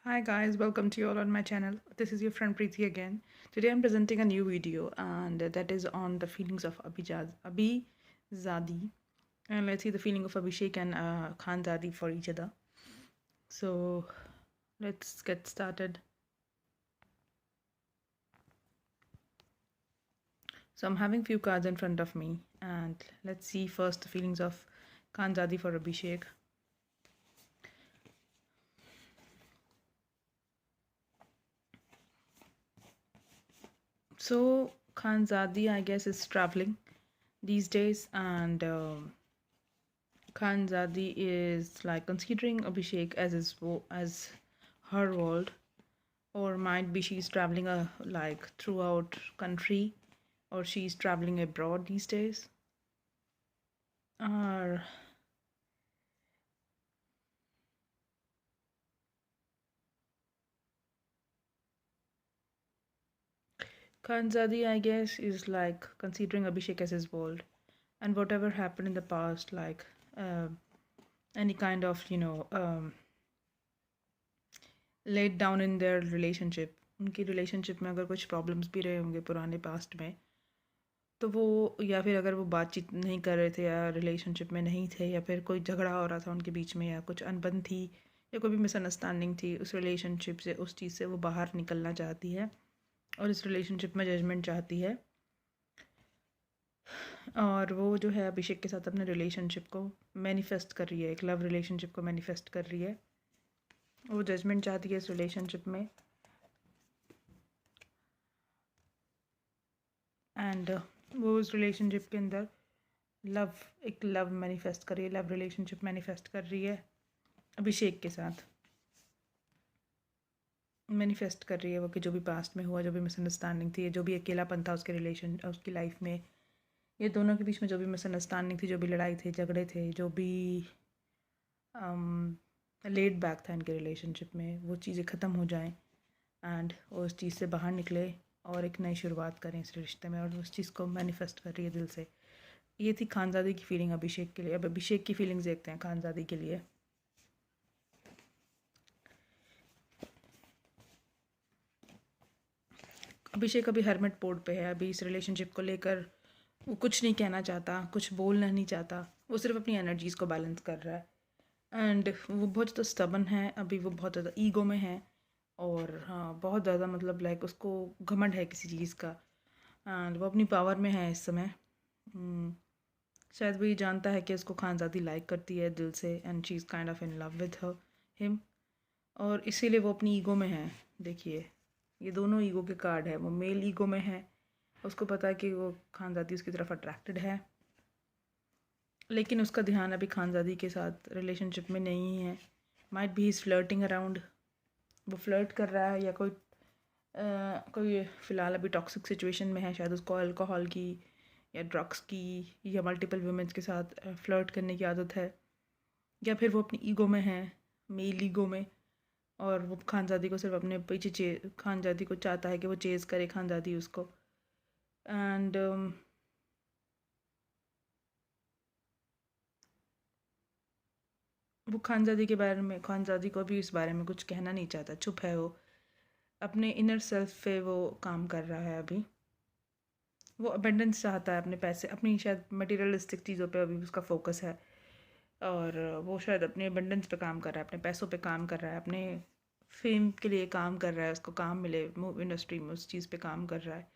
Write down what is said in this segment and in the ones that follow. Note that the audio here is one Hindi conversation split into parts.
Hi guys, welcome to you all on my channel. This is your friend Preeti again. Today I'm presenting a new video and that is on the feelings of Abhizadi. And let's see the feeling of Abhishek and Khanzadi for each other. So let's get started. So I'm having few cards in front of me and let's see first the feelings of Khanzadi for Abhishek. So Khanzadi, I guess, is traveling these days, and Khanzadi is like considering Abhishek as as her world, or might be she's traveling like throughout country, or she's traveling abroad these days. Or Khanzadi, I guess, is like considering Abhishek as his world, and whatever happened in the past, like uh, any kind of let down in their relationship, उनकी रिलेशनशिप में अगर कुछ प्रॉब्लम्स भी रहे होंगे पुराने पास्ट में, तो वो या फिर अगर वो बातचीत नहीं कर रहे थे या रिलेशनशिप में नहीं थे या फिर कोई झगड़ा हो रहा था उनके बीच में या कुछ अनबन थी या कोई भी मिसअंडरस्टैंडिंग थी, उस रिलेशनशिप से उस चीज़ से वो बाहर निकलना चाहती है और इस रिलेशनशिप में जजमेंट चाहती है। और वो जो है अभिषेक के साथ अपने रिलेशनशिप को मैनिफेस्ट कर रही है, एक लव रिलेशनशिप को मैनिफेस्ट कर रही है। वो जजमेंट चाहती है इस रिलेशनशिप में एंड वो उस रिलेशनशिप के अंदर एक लव मैनिफेस्ट कर रही है, लव रिलेशनशिप मैनिफेस्ट कर रही है अभिषेक के साथ। मैनिफेस्ट कर रही है वो कि जो भी पास्ट में हुआ, जो भी मिसअंडरस्टैंडिंग थी, जो भी अकेलापन था उसके रिलेशन उसकी लाइफ में, ये दोनों के बीच में जो भी मिसअंडरस्टैंडिंग थी, जो भी लड़ाई थे, झगड़े थे, जो भी लेट बैक था इनके रिलेशनशिप में, वो चीज़ें ख़त्म हो जाएं एंड वो उस चीज़ से बाहर निकले और एक नई शुरुआत करें इस रिश्ते में, और उस चीज़ को मैनिफेस्ट कर रही है दिल से। ये थी खानज़ादी की फीलिंग अभिषेक के लिए। अब अभिषेक की फीलिंग्स देखते हैं खानज़ादी के लिए। अभिषेक अभी हरमिट पोर्ट पे है, अभी इस रिलेशनशिप को लेकर वो कुछ नहीं कहना चाहता, कुछ बोलना नहीं चाहता, वो सिर्फ अपनी एनर्जीज़ को बैलेंस कर रहा है एंड वो बहुत ज़्यादा स्टबन है, अभी वो बहुत ज़्यादा ईगो में है और हाँ बहुत ज़्यादा मतलब लाइक उसको घमंड है किसी चीज़ का एंड वो अपनी पावर में है इस समय। शायद वो ये जानता है कि उसको खानज़ादी लाइक करती है दिल से and she is kind of in love with him, और इसीलिए वो अपनी ईगो में है। देखिए ये दोनों ईगो के कार्ड है, वो मेल ईगो में है, उसको पता है कि वो खानज़ादी उसकी तरफ अट्रैक्टेड है, लेकिन उसका ध्यान अभी खानज़ादी के साथ रिलेशनशिप में नहीं है। Might be is flirting around, वो फ्लर्ट कर रहा है या कोई फ़िलहाल अभी टॉक्सिक सिचुएशन में है, शायद उसको अल्कोहल की या ड्रग्स की या मल्टीपल वुमेन्स के साथ फ्लर्ट करने की आदत है, या फिर वो अपनी ईगो में है, मेल ईगो में, और वो खानज़ादी को सिर्फ अपने पीछे खानज़ादी को चाहता है कि वो चेज़ करे खानज़ादी उसको एंड वो खानज़ादी के बारे में, खानज़ादी को भी इस बारे में कुछ कहना नहीं चाहता, चुप है वो, अपने इनर सेल्फ पे वो काम कर रहा है अभी। वो अबेंडेंस चाहता है, अपने पैसे, अपनी शायद मटेरियलिस्टिक चीज़ों पे अभी उसका फोकस है और वो शायद अपने अबेंडेंस पे काम कर रहा है, अपने पैसों पे काम कर रहा है, अपने फेम के लिए काम कर रहा है, उसको काम मिले मूव इंडस्ट्री में, उस चीज़ पे काम कर रहा है।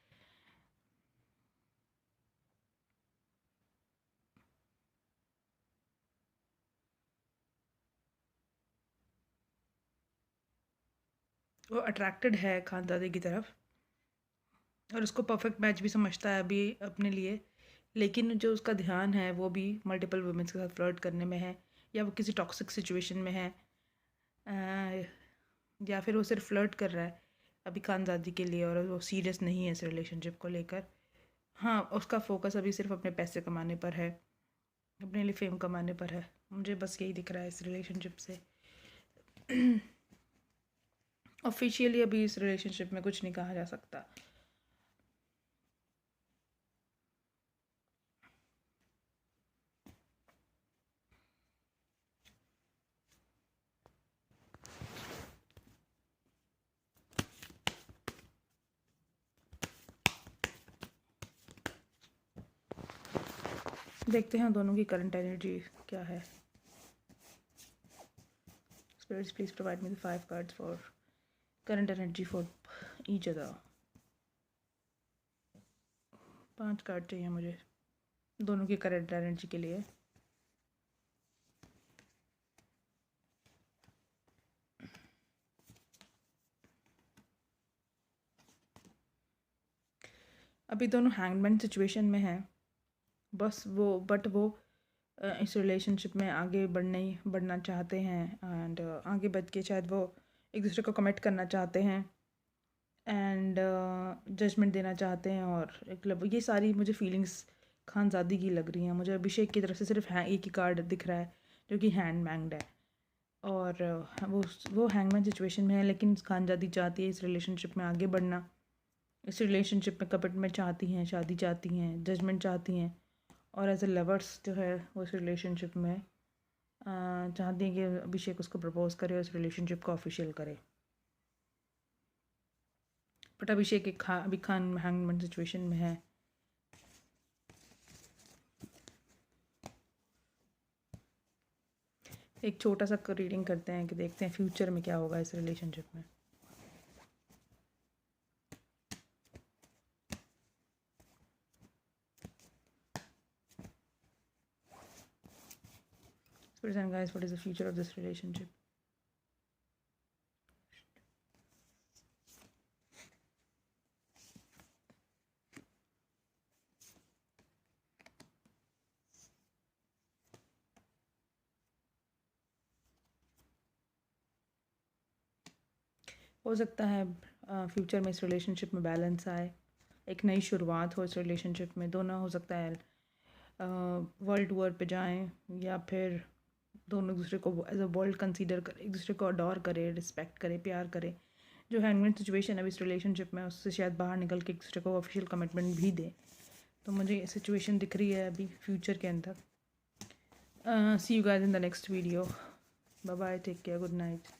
वो अट्रैक्टेड है खानदादी की तरफ और उसको परफेक्ट मैच भी समझता है अभी अपने लिए, लेकिन जो उसका ध्यान है वो भी मल्टीपल वुमेन्स के साथ फ्लर्ट करने में है, या वो किसी टॉक्सिक सिचुएशन में है, या फिर वो सिर्फ फ्लर्ट कर रहा है अभी खानदादी के लिए और वो सीरियस नहीं है इस रिलेशनशिप को लेकर। हाँ, उसका फोकस अभी सिर्फ अपने पैसे कमाने पर है, अपने लिए फेम कमाने पर है। मुझे बस यही दिख रहा है इस रिलेशनशिप से। ऑफिशियली अभी इस रिलेशनशिप में कुछ नहीं कहा जा सकता। देखते हैं दोनों की करंट एनर्जी क्या है। Spirits please provide me the 5 cards for current energy for each other. 5 card चाहिए मुझे दोनों की करंट एनर्जी के लिए। अभी दोनों हैंगमैन सिचुएशन में हैं, बस वो इस रिलेशनशिप में आगे बढ़ना चाहते हैं एंड आगे बढ़ के शायद वो एक दूसरे को कमिट करना चाहते हैं एंड जजमेंट देना चाहते हैं। और ये सारी मुझे फीलिंग्स खानज़ादी की लग रही हैं। मुझे अभिषेक की तरफ से सिर्फ एक ही कार्ड दिख रहा है जो कि हैंडमैंड है, और वो हैंगमैन सिचुएशन में है, लेकिन खानज़ादी चाहती है इस रिलेशनशिप में आगे बढ़ना, इस रिलेशनशिप में कमिटमेंट चाहती हैं, शादी चाहती हैं, जजमेंट चाहती हैं। और एज ए लवर्स जो है वो इस रिलेशनशिप में चाहती हैं कि अभिषेक उसको प्रपोज़ करे और इस रिलेशनशिप को ऑफिशियल करे। बट अभिषेक अभी हैंगमैन सिचुएशन में है। एक छोटा सा रीडिंग करते हैं कि देखते हैं फ्यूचर में क्या होगा इस रिलेशनशिप में। Spirits and guys, what is the future of this relationship? हो सकता है फ्यूचर में इस रिलेशनशिप में बैलेंस आए, एक नई शुरुआत हो इस रिलेशनशिप में। दोनों हो सकता है वर्ल्ड टूर पे जाएं, या फिर दोनों एक दूसरे को एज अ वर्ल्ड कंसीडर करें, एक दूसरे को अडोर करे, रिस्पेक्ट करे, प्यार करे। जो हैंगमैन सिचुएशन है इस रिलेशनशिप में, उससे शायद बाहर निकल के एक दूसरे को ऑफिशियल कमिटमेंट भी दे। तो मुझे ये सिचुएशन दिख रही है अभी फ्यूचर के अंदर। See you guys in the next video. Bye bye, take care, good night.